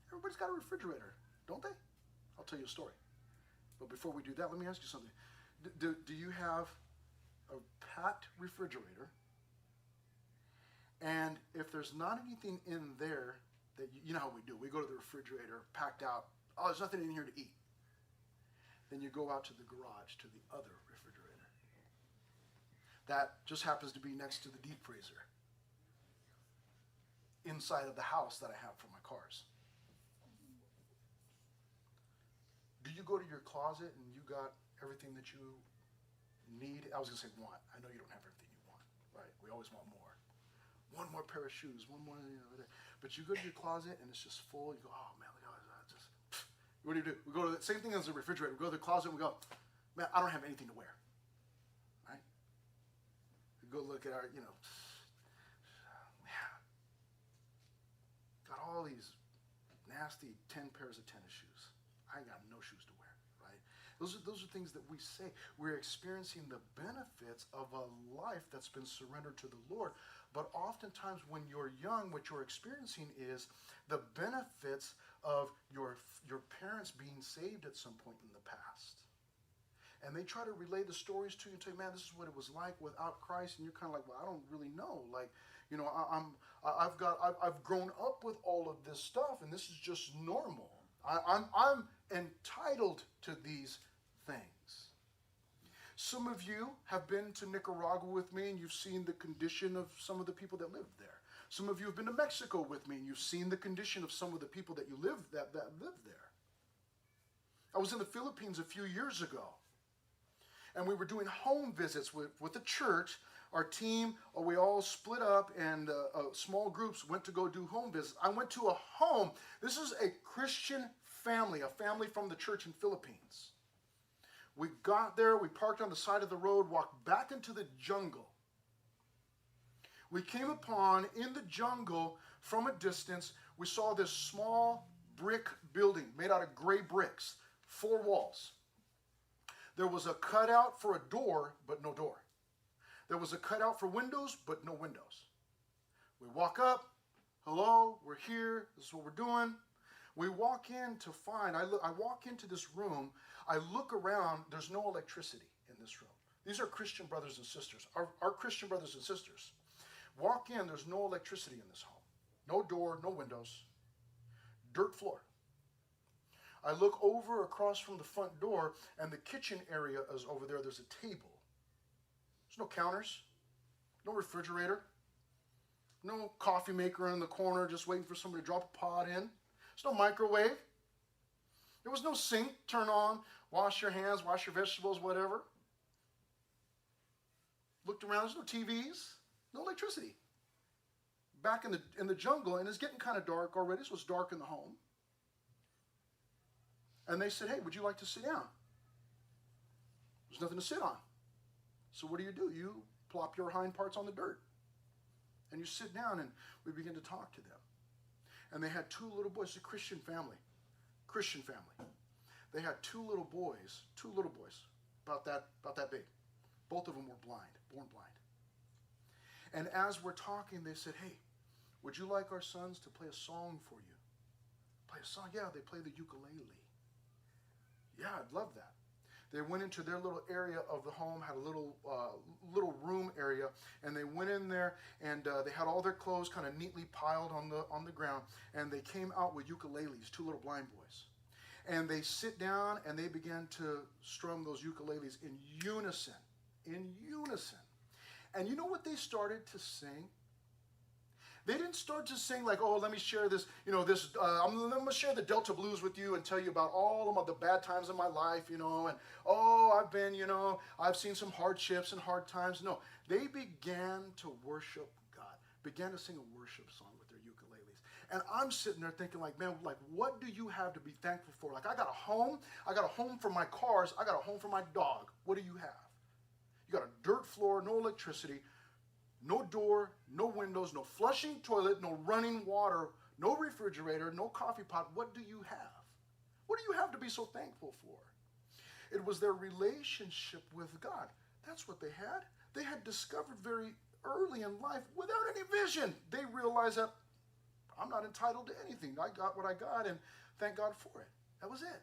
Everybody's got a refrigerator, don't they? I'll tell you a story. But before we do that, let me ask you something. Do you have a packed refrigerator? And if there's not anything in there that you know how we do, we go to the refrigerator, packed out. Oh, there's nothing in here to eat. Then you go out to the garage to the other refrigerator. That just happens to be next to the deep freezer inside of the house that I have for my cars. Do you go to your closet and you got everything that you need? I was going to say want. I know you don't have everything you want, right? We always want more. One more pair of shoes, one more, but you go to your closet and it's just full. You go, oh man, look at that. Just, what do? We go to the same thing as the refrigerator. We go to the closet and we go, man, I don't have anything to wear. Right? We go look at our, man, got all these nasty 10 pairs of tennis shoes. I ain't got no shoes to wear, right? Those are things that we say. We're experiencing the benefits of a life that's been surrendered to the Lord. But oftentimes when you're young, what you're experiencing is the benefits of your parents being saved at some point in the past. And they try to relay the stories to you and tell you, man, this is what it was like without Christ. And you're kind of like, well, I don't really know. Like, I've grown up with all of this stuff, and this is just normal. I'm entitled to these things. Some of you have been to Nicaragua with me and you've seen the condition of some of the people that live there. Some of you have been to Mexico with me and you've seen the condition of some of the people that live there. I was in the Philippines a few years ago and we were doing home visits with the church. Our team, we all split up and small groups went to go do home visits. I went to a home. This is a Christian family, a family from the church in Philippines. We got there, we parked on the side of the road, walked back into the jungle. We came upon, in the jungle, from a distance, we saw this small brick building made out of gray bricks, 4 walls. There was a cutout for a door, but no door. There was a cutout for windows, but no windows. We walk up, hello, we're here, this is what we're doing. We walk in to find, I walk into this room, I look around, there's no electricity in this room. These are Christian brothers and sisters, our Christian brothers and sisters. Walk in, there's no electricity in this home. No door, no windows, dirt floor. I look over across from the front door, and the kitchen area is over there. There's a table. There's no counters, no refrigerator, no coffee maker in the corner just waiting for somebody to drop a pot in. There's no microwave. There was no sink, turn on, wash your hands, wash your vegetables, whatever. Looked around, there's no TVs, no electricity. Back in the jungle, and it's getting kind of dark already. This was dark in the home. And they said, hey, would you like to sit down? There's nothing to sit on. So what do? You plop your hind parts on the dirt. And you sit down, and we begin to talk to them. And they had two little boys, a Christian family. Christian family. They had two little boys, about that big. Both of them were blind, born blind. And as we're talking, they said, hey, would you like our sons to play a song for you? Play a song? Yeah, they play the ukulele. Yeah, I'd love that. They went into their little area of the home, had a little room area, and they went in there, and they had all their clothes kind of neatly piled on the ground, and they came out with ukuleles, two little blind boys. And they sit down, and they began to strum those ukuleles in unison. In unison. And you know what they started to sing? They didn't start to sing like, oh, let me share this, I'm going to share the Delta Blues with you and tell you about all of the bad times in my life, and, oh, I've seen some hardships and hard times. No, they began to worship God, began to sing a worship song with their ukuleles. And I'm sitting there thinking like, man, like, what do you have to be thankful for? Like, I got a home for my cars, I got a home for my dog. What do you have? You got a dirt floor, no electricity, no door, no windows, no flushing toilet, no running water, no refrigerator, no coffee pot. What do you have? What do you have to be so thankful for? It was their relationship with God. That's what they had. They had discovered very early in life, without any vision, they realized that I'm not entitled to anything. I got what I got, and thank God for it. That was it.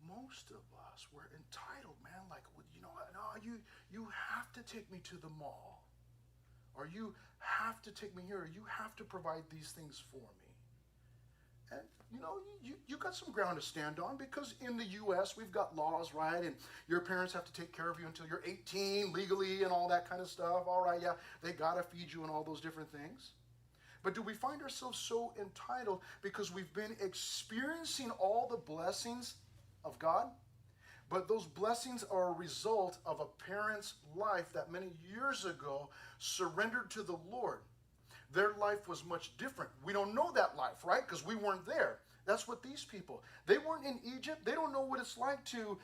Most of us were entitled, man. Like, you know what? No, you have to take me to the mall, or you have to take me here, or you have to provide these things for me. And you got some ground to stand on, because in the U.S. we've got laws, right? And your parents have to take care of you until you're 18 legally and all that kind of stuff. All right, yeah, they gotta feed you and all those different things. But do we find ourselves so entitled because we've been experiencing all the blessings of God? But those blessings are a result of a parent's life that many years ago surrendered to the Lord. Their life was much different. We don't know that life, right? Because we weren't there. That's what these people, they weren't in Egypt. They don't know what it's like to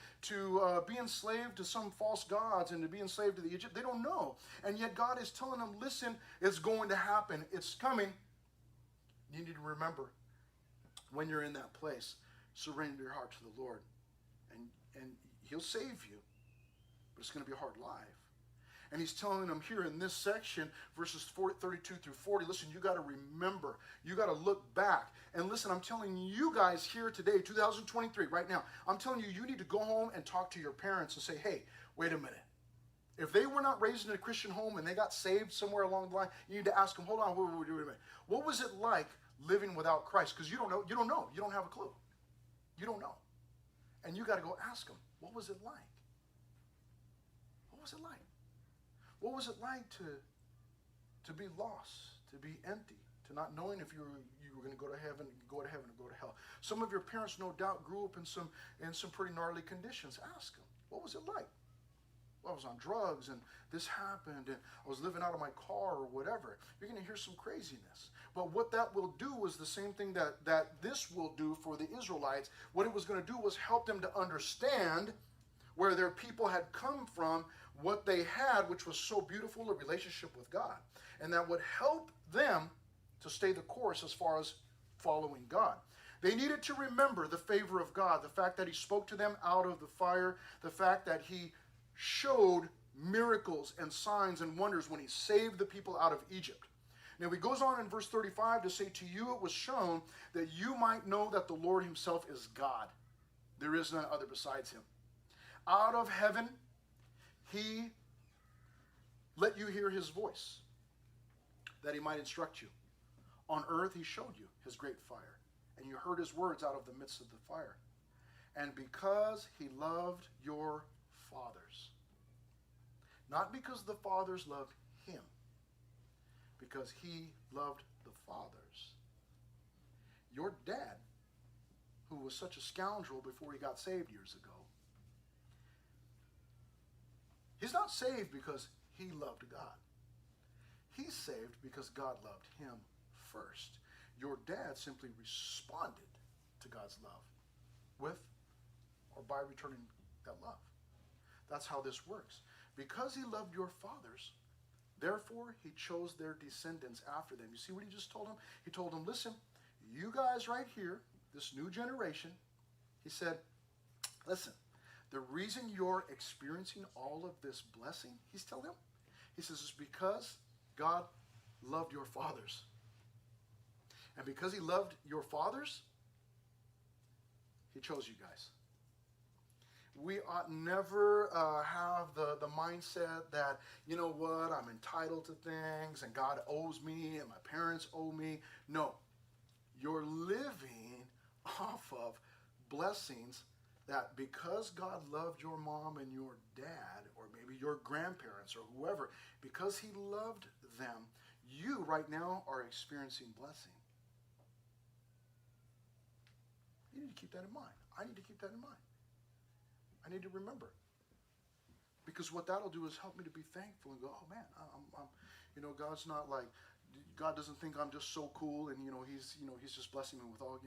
be enslaved to some false gods and to be enslaved to the Egypt. They don't know. And yet God is telling them, listen, it's going to happen. It's coming. You need to remember, when you're in that place, surrender your heart to the Lord. And he'll save you. But it's going to be a hard life. And he's telling them here in this section, verses 32 through 40, listen, you got to remember. You got to look back. And listen, I'm telling you guys here today, 2023, right now, I'm telling you, you need to go home and talk to your parents and say, hey, wait a minute. If they were not raised in a Christian home and they got saved somewhere along the line, you need to ask them, hold on, wait a minute. What was it like living without Christ? Because you don't know. You don't have a clue. You don't know. And you got to go ask them, what was it like? What was it like? What was it like to be lost, to be empty, to not knowing if you were going to go to heaven or go to hell? Some of your parents, no doubt, grew up in some pretty gnarly conditions. Ask them, what was it like? Well, I was on drugs, and this happened, and I was living out of my car or whatever. You're going to hear some craziness. But what that will do was the same thing that this will do for the Israelites. What it was going to do was help them to understand where their people had come from, what they had, which was so beautiful, a relationship with God. And that would help them to stay the course as far as following God. They needed to remember the favor of God, the fact that he spoke to them out of the fire, the fact that he showed miracles and signs and wonders when he saved the people out of Egypt. Now he goes on in verse 35 to say, to you it was shown that you might know that the Lord himself is God. There is none other besides him. Out of heaven, he let you hear his voice, that he might instruct you. On earth he showed you his great fire, and you heard his words out of the midst of the fire. And because he loved your fathers, not because the fathers loved him, because he loved the fathers. Your dad, who was such a scoundrel before he got saved years ago, he's not saved because he loved God. He's saved because God loved him first. Your dad simply responded to God's love. with or by returning that love. That's how this works. Because he loved your fathers, therefore he chose their descendants after them. You see what he just told them? He told them, listen, you guys right here, this new generation, he said, listen, the reason you're experiencing all of this blessing, he's telling them, he says, it's because God loved your fathers. And because he loved your fathers, he chose you guys. We ought never have the mindset that, you know what, I'm entitled to things and God owes me and my parents owe me. No, you're living off of blessings that because God loved your mom and your dad, or maybe your grandparents or whoever, because he loved them, you right now are experiencing blessing. You need to keep that in mind. I need to keep that in mind. I need to remember, because what that'll do is help me to be thankful and go, oh man, I'm God's not like, God doesn't think I'm just so cool, and he's just blessing me with all,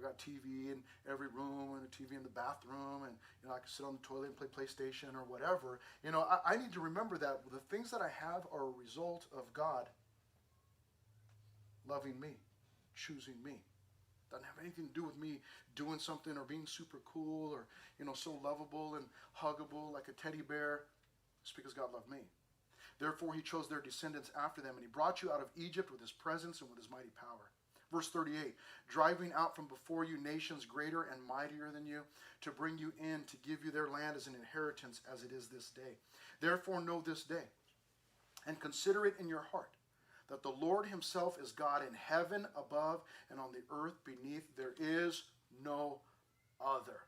got TV in every room and a TV in the bathroom, and I can sit on the toilet and play PlayStation or whatever. I need to remember that the things that I have are a result of God loving me, choosing me. Doesn't have anything to do with me doing something or being super cool or, so lovable and huggable like a teddy bear. It's because God loved me. Therefore, he chose their descendants after them, and he brought you out of Egypt with his presence and with his mighty power. Verse 38, driving out from before you nations greater and mightier than you, to bring you in, to give you their land as an inheritance as it is this day. Therefore, know this day, and consider it in your heart, that the Lord himself is God in heaven above and on the earth beneath. There is no other.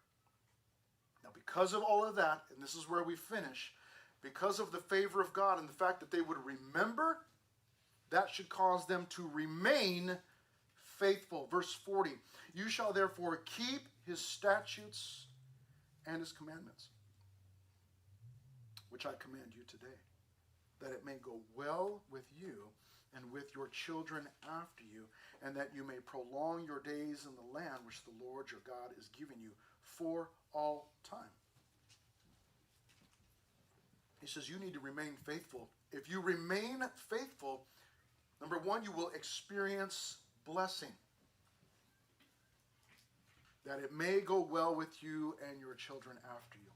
Now, because of all of that, and this is where we finish, because of the favor of God and the fact that they would remember, that should cause them to remain faithful. Verse 40, you shall therefore keep his statutes and his commandments, which I command you today, that it may go well with you and with your children after you, and that you may prolong your days in the land which the Lord your God is giving you for all time. He says you need to remain faithful. If you remain faithful, number one, you will experience blessing, that it may go well with you and your children after you.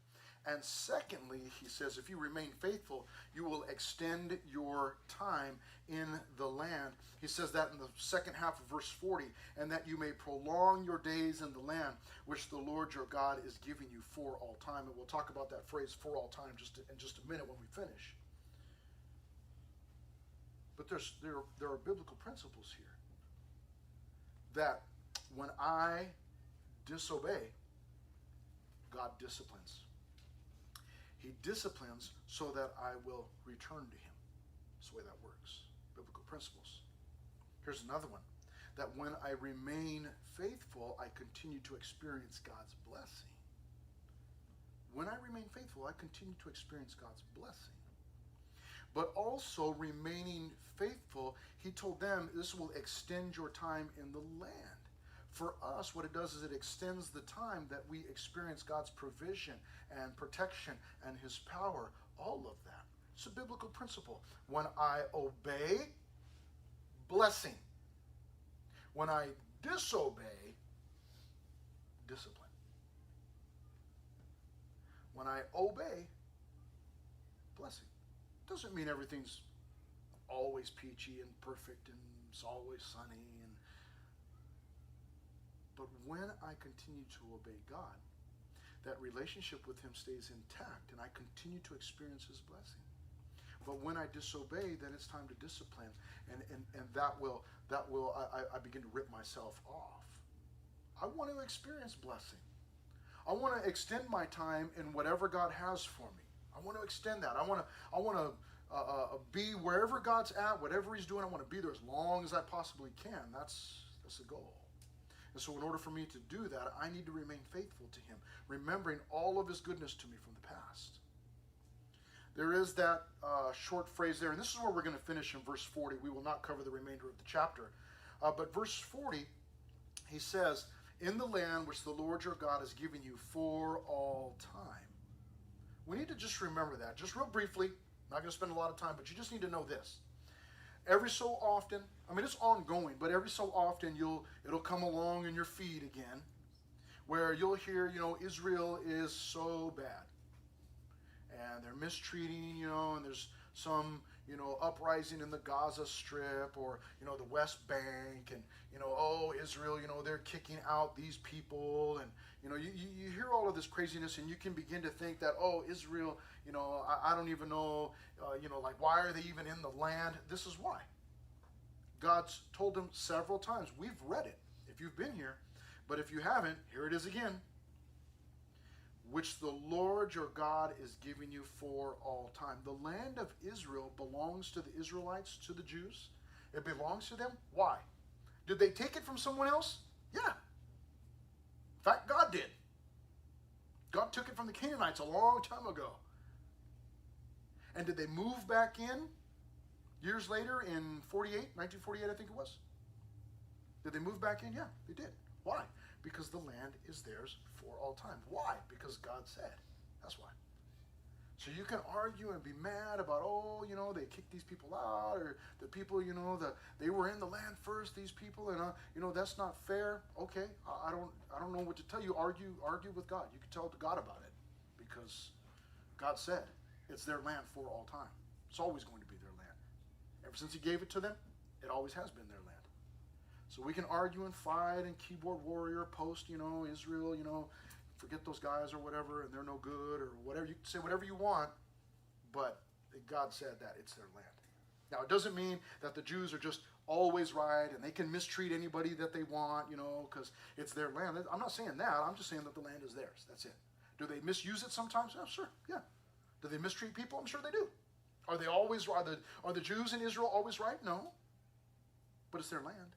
And secondly, he says, if you remain faithful, you will extend your time in the land. He says that in the second half of verse 40, and that you may prolong your days in the land which the Lord your God is giving you for all time. And we'll talk about that phrase for all time in just a minute when we finish. But there are biblical principles here that when I disobey, God disciplines. He disciplines so that I will return to him. That's the way that works. Biblical principles. Here's another one. That when I remain faithful, I continue to experience God's blessing. When I remain faithful, I continue to experience God's blessing. But also remaining faithful, he told them this will extend your time in the land. For us, what it does is it extends the time that we experience God's provision and protection and his power, all of that. It's a biblical principle. When I obey, blessing. When I disobey, discipline. When I obey, blessing. Doesn't mean everything's always peachy and perfect and it's always sunny. But when I continue to obey God, that relationship with him stays intact and I continue to experience his blessing. But when I disobey, then it's time to discipline, and I begin to rip myself off. I want to experience blessing. I want to extend my time in whatever God has for me. I want to extend that. I want to be wherever God's at, whatever he's doing. I want to be there as long as I possibly can. That's the goal. And so in order for me to do that, I need to remain faithful to him, remembering all of his goodness to me from the past. There is that short phrase there, and this is where we're going to finish in verse 40. We will not cover the remainder of the chapter. But verse 40, he says, in the land which the Lord your God is giving you for all time. We need to just remember that, just real briefly. Not going to spend a lot of time, but you just need to know this. Every so often, I mean, it's ongoing, but every so often it'll come along in your feed again, where you'll hear, Israel is so bad, and they're mistreating, and there's some, uprising in the Gaza Strip or, the West Bank, and, oh, Israel, they're kicking out these people, and, you hear all of this craziness, and you can begin to think that, oh, Israel, I don't even know, like, why are they even in the land? This is why. God's told them several times. We've read it if you've been here, but if you haven't, here it is again. Which the Lord your God is giving you for all time. The land of Israel belongs to the Israelites, to the Jews. It belongs to them. Why? Did they take it from someone else? Yeah. In fact, God did. God took it from the Canaanites a long time ago. And did they move back in years later in 1948, I think it was? Did they move back in? Yeah, they did. Why? Because the land is theirs for all time. Why? Because God said. That's why. So you can argue and be mad about, they kicked these people out, or the people, they were in the land first, these people, and that's not fair. Okay, I don't know what to tell you. Argue with God. You can tell God about it, because God said it's their land for all time. It's always going to be their land. Ever since He gave it to them, it always has been their land. So we can argue and fight and keyboard warrior, post, Israel, forget those guys or whatever, and they're no good or whatever. You can say whatever you want, but God said that it's their land. Now, it doesn't mean that the Jews are just always right and they can mistreat anybody that they want, because it's their land. I'm not saying that. I'm just saying that the land is theirs. That's it. Do they misuse it sometimes? Oh, sure, yeah. Do they mistreat people? I'm sure they do. Are the Jews in Israel always right? No. But it's their land.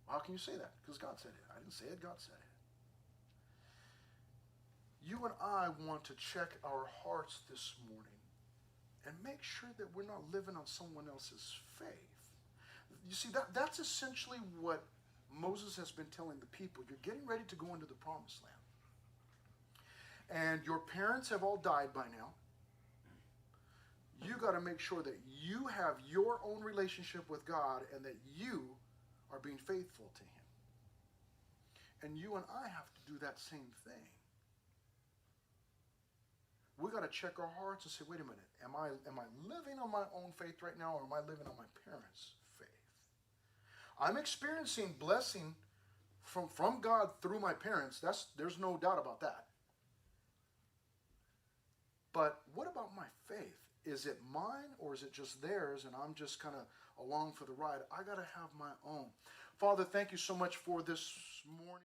How can you say that? Because God said it. I didn't say it. God said it. You and I want to check our hearts this morning and make sure that we're not living on someone else's faith. You see, that's essentially what Moses has been telling the people. You're getting ready to go into the promised land. And your parents have all died by now. You got to make sure that you have your own relationship with God and that you are being faithful to Him. And you and I have to do that same thing. We got to check our hearts and say, wait a minute, am I living on my own faith right now, or am I living on my parents' faith? I'm experiencing blessing from God through my parents. There's no doubt about that. But what about my faith? Is it mine, or is it just theirs, and I'm just kind of along for the ride? I got to have my own. Father, thank you so much for this morning.